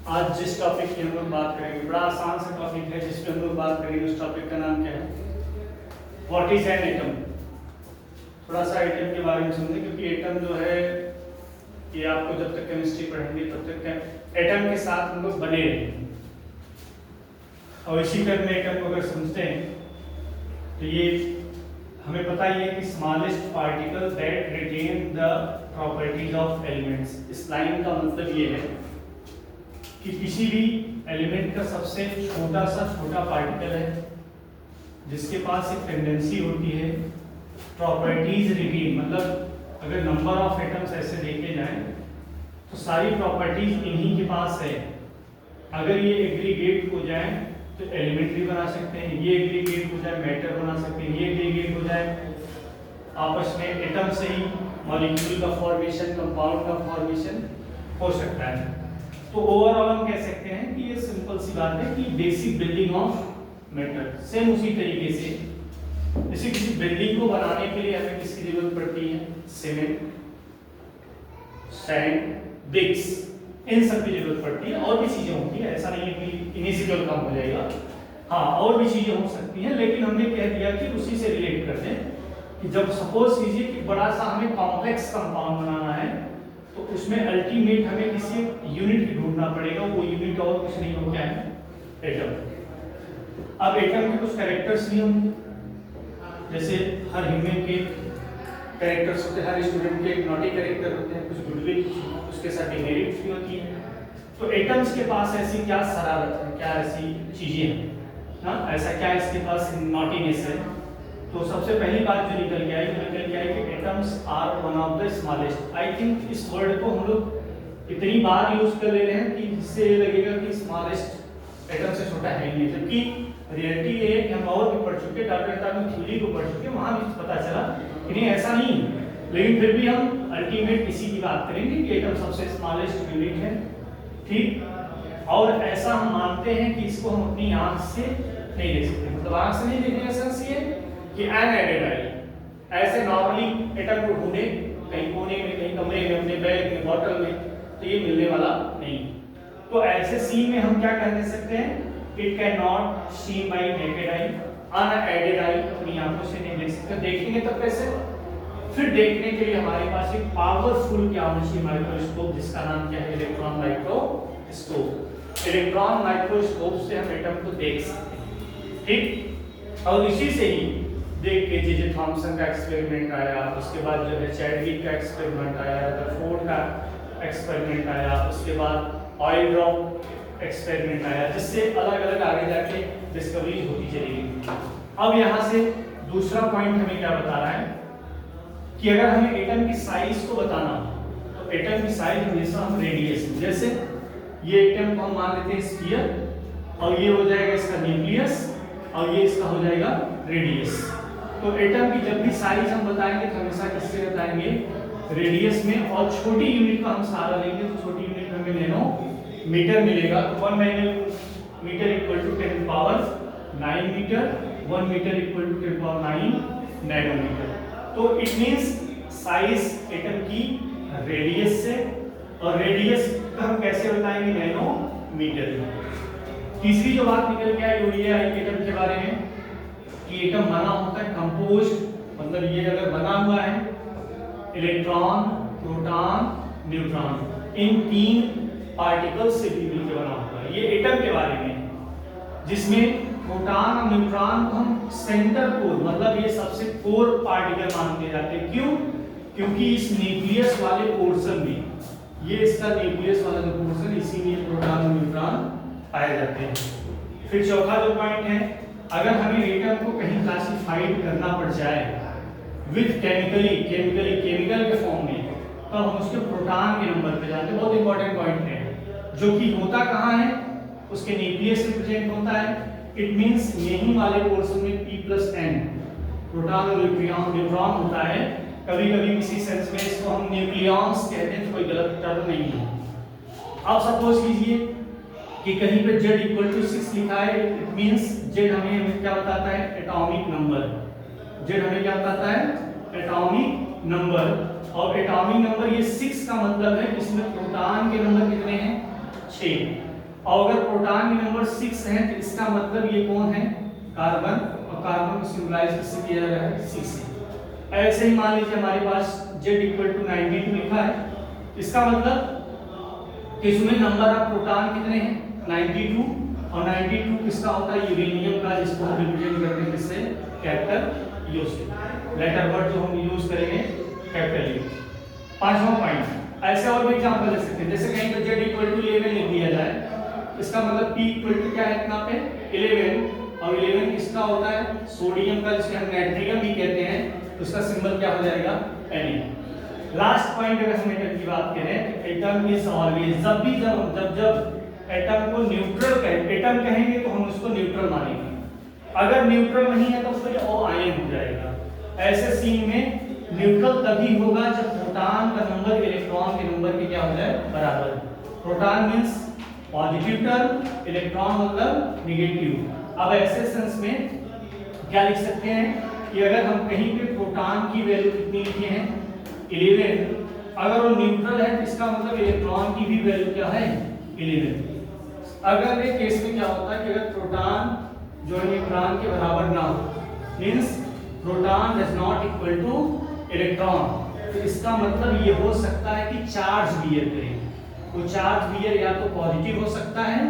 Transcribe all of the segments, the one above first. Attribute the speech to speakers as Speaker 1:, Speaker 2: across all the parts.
Speaker 1: आज जिस टॉपिक की हम लोग बात करेंगे बड़ा आसान सा टॉपिक है जिसपे हम लोग बात करेंगे। उस टॉपिक का नाम क्या है? What is an atom. थोड़ा सा एटम के बारे में समझें, क्योंकि एटम जो है ये आपको जब तक केमिस्ट्री पढ़ेंगे तब तक एटम के साथ हम लोग बने रहेंगे। और इसी क्रम में एटम को अगर समझते हैं तो ये हमें पता ही है कि smallest particle that retain the properties of elements. इस लाइन का मतलब ये है कि किसी भी एलिमेंट का सबसे छोटा पार्टिकल है जिसके पास एक टेंडेंसी होती है प्रॉपर्टीज रिटेन, मतलब अगर नंबर ऑफ एटम्स ऐसे देखे जाएं तो सारी प्रॉपर्टीज इन्हीं के पास है। अगर ये एग्रीगेट हो जाए तो एलिमेंट भी बना सकते हैं, ये एग्रीगेट हो जाए मैटर बना सकते हैं, ये एग्रीगेट हो जाए आपस में एटम से ही मॉलिक्यूल का फॉर्मेशन, कंपाउंड का फॉर्मेशन हो सकता है। तो ओवरऑल हम कह सकते हैं कि ये सिंपल सी बात है कि basic building of matter. Same उसी तरीके से जैसे किसी बिल्डिंग को बनाने के लिए हमें किसकी जरूरत पड़ती है? सीमेंट, सैंड, ब्रिक्स, इन सब की जरूरत पड़ती है। और भी चीजें होती है, ऐसा नहीं है कि इन्हीं से केवल काम हो जाएगा। हाँ, और भी चीजें हो सकती हैं, लेकिन हमने कह दिया कि उसी से रिलेट कर दें कि जब सपोज कीजिए कि बड़ा सा हमें कॉम्प्लेक्स कंपाउंड बनाना है तो उसमें अल्टीमेट हमें किसी यूनिट ढूंढना पड़ेगा। वो यूनिट और कुछ नहीं हो, क्या है? एटम। अब एटम के कुछ कैरेक्टर्स भी होंगे, जैसे हर ह्यूमन के कैरेक्टर्स होते हैं, हर स्टूडेंट के नॉटी कैरेक्टर होते हैं, कुछ गुडविल, उसके साथ डिमेरिट्स भी होती हैं। तो एटम्स के पास ऐसी क्या शरारत है, क्या ऐसी चीजें हैं, हाँ ऐसा क्या इसके पास नॉटीनेस है? तो सबसे पहली बात जो निकल के आई कि atoms are one of the smallest. I think इस वर्ड को हम लोग इतनी बार यूज कर ले रहे हैं कि जिससे ये लगेगा कि स्मॉलेस्ट एटम से छोटा है नहीं, जबकि रियलिटी ये है कि हम और भी पढ़ चुके, डॉक्टर एटॉमिक थ्योरी को पढ़ चुके, वहां भी पता चला कि नहीं ऐसा नहीं है। लेकिन फिर भी हम अल्टीमेट इसी की बात करेंगे कि एटम सबसे स्मॉलेस्ट यूनिट है, ठीक। और ऐसा हम मानते हैं कि इसको हम अपनी आंख से नहीं देख सकते, मतलब आंख से नहीं देखने का सेंस ये कि अनएडेड आई ऐसे नॉर्मली एटम को ढूंढे कहीं कोने में, कहीं कमरे में, अपने बैग में, बॉटल में, तो ये मिलने वाला नहीं। तो ऐसे सीन में हम क्या कह सकते हैं? It can not see by naked eye, unaided eye अपनी आंखों से नहीं देख सकते। देखेंगे तब कैसे? फिर देखने के लिए हमारे पास एक पावरफुल क्या होना चाहिए? माइक्रोस्कोप, जिसका नाम क्या है? Electron microscope. इलेक्ट्रॉन माइक्रोस्कोप से हम एटम को देख सकते हैं, ठीक। और इसी से ही देख के जे थॉमसन का एक्सपेरिमेंट आया, उसके बाद जो है चैडविक का एक्सपेरिमेंट आया, रदरफोर्ड का एक्सपेरिमेंट आया, उसके बाद ऑयल ड्रॉप एक्सपेरिमेंट आया, जिससे अलग अलग आगे जाके डिस्कवरीज होती चलेगी। अब यहाँ से दूसरा पॉइंट हमें क्या बता रहा है कि अगर हमें एटम की साइज को बताना हो तो एटम की साइज हमेशा हम रेडियस, जैसे ये एटम को हम मान लेते हैं स्फीयर, और ये हो जाएगा इसका न्यूक्लियस, और ये इसका हो जाएगा रेडियस। तो एटम की जब भी साइज हम बताएंगे तो हमेशा किससे बताएंगे? रेडियस में। और छोटी यूनिट का हम सहारा लेंगे तो छोटी यूनिट में हमें नैनो मीटर मिलेगा। तो 1 nanometre equal to 10 power 9 metre, 1 metre equal to 10 power 9 nanometre. तो इट मींस साइज एटम की रेडियस से, और रेडियस हम कैसे बताएंगे? नैनोमीटर। तीसरी जो बात निकल के आई वो ये आई एटम के बारे में कि एटम बना होता है कंपोज्ड, मतलब ये अगर बना हुआ है इलेक्ट्रॉन, प्रोटॉन, न्यूट्रॉन, इन 3 पार्टिकल्स से भी मिलकर बना होता है। ये एटम के बारे में, जिसमें प्रोटॉन और न्यूट्रॉन को हम सेंटर कोर, मतलब ये सबसे कोर पार्टिकल मानते जाते हैं। क्यों? क्योंकि इस न्यूक्लियस वाले पोर्शन में, ये इसका न्यूक्लियस वाला जो पोर्शन, इसीलिए प्रोटॉन और न्यूट्रॉन पाए जाते हैं। फिर चौथा जो पॉइंट है, अगर हमें एटम को कहीं क्लासिफाइड करना पड़ जाए विद केमिकल के फॉर्म में, तो हम उसके प्रोटॉन के नंबर पे जाते हैं। बहुत इंपॉर्टेंट पॉइंट है, जो कि होता कहाँ है? उसके न्यूक्लियस में प्रेजेंट होता है। इट मींस यहीं वाले पोर्शन में P+N प्रोटॉन और न्यूट्रॉन होता है। कभी कभी किसी सेंस में इसको हम न्यूक्लियॉन्स कहते हैं, तो कोई गलत टर्म नहीं है। अब सपोज कीजिए कि कहीं पे Z=6 लिखा है, इट मींस Z हमें क्या बताता है? Atomic number. Z हमें क्या बताता है? Atomic number. और एटॉमिक नंबर ये 6 का मतलब है इसमें प्रोटॉन के नंबर कितने हैं? 6। और अगर प्रोटॉन की नंबर 6 है तो इसका मतलब ये कौन है, कार्बन, और कार्बन को सिंबलाइज किससे किया जा रहा है, 6 से। ऐसे ही मान लीजिए हमारे पास Z इक्वल टू 92 लिखा है, इसका मतलब कि इसमें नंबर ऑफ प्रोटॉन कितने हैं, 92, और 92 किसका होता है, यूरेनियम का, जिसको हम रिप्रेजेंट करते हैं किससे, कैपिटल यू से। लेटर वर्ड जो हम यूज करेंगे कैपिटल यू। पांचवा पॉइंट, ऐसे और भी एग्जांपल दे सकते हैं, जैसे कहीं पर Z इक्वल टू 11 लिख दिया जाए, इसका मतलब P इक्वल टू क्या है, इतना पे 11, और 11 किसका होता है, सोडियम का, जिसे हम नाइट्रियम भी कहते हैं, तो उसका सिंबल क्या हो जाएगा, Na। लास्ट पॉइंट अगर हम एटम की बात करें, एटम इज ऑलवेज, जब भी जब एटम को न्यूट्रल कहें, एटम कहेंगे तो हम उसको न्यूट्रल मानेंगे, अगर न्यूट्रल नहीं है तो फिर ओ आयन हो जाएगा। ऐसे सीन में न्यूट्रल तभी होगा जब प्रोटॉन का नंबर इलेक्ट्रॉन के नंबर के क्या हो जाए, बराबर। Proton means positive term, electron मतलब नेगेटिव। अब ऐसे सेंस में क्या लिख सकते हैं कि अगर हम कहीं पे प्रोटॉन की वैल्यू कितनी लिखे हैं, 11, अगर वो न्यूट्रल है तो इसका मतलब इलेक्ट्रॉन की भी वैल्यू क्या है, 11। अगर ये केस में क्या होता है कि अगर प्रोटॉन जो है न्यूट्रॉन के बराबर ना हो, means proton does not equal two electron, तो इसका मतलब ये हो सकता है कि चार्ज बियर करें, तो चार्ज बियर या तो पॉजिटिव हो सकता है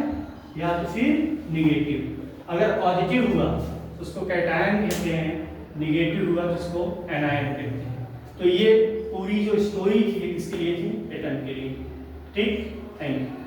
Speaker 1: या तो फिर निगेटिव। अगर पॉजिटिव हुआ तो उसको कैटायन कहते हैं, निगेटिव हुआ तो उसको एनायन कहते हैं। तो ये पूरी जो स्टोरी थी इसके लिए थी, एटम के लिए। ठीक, थैंक यू।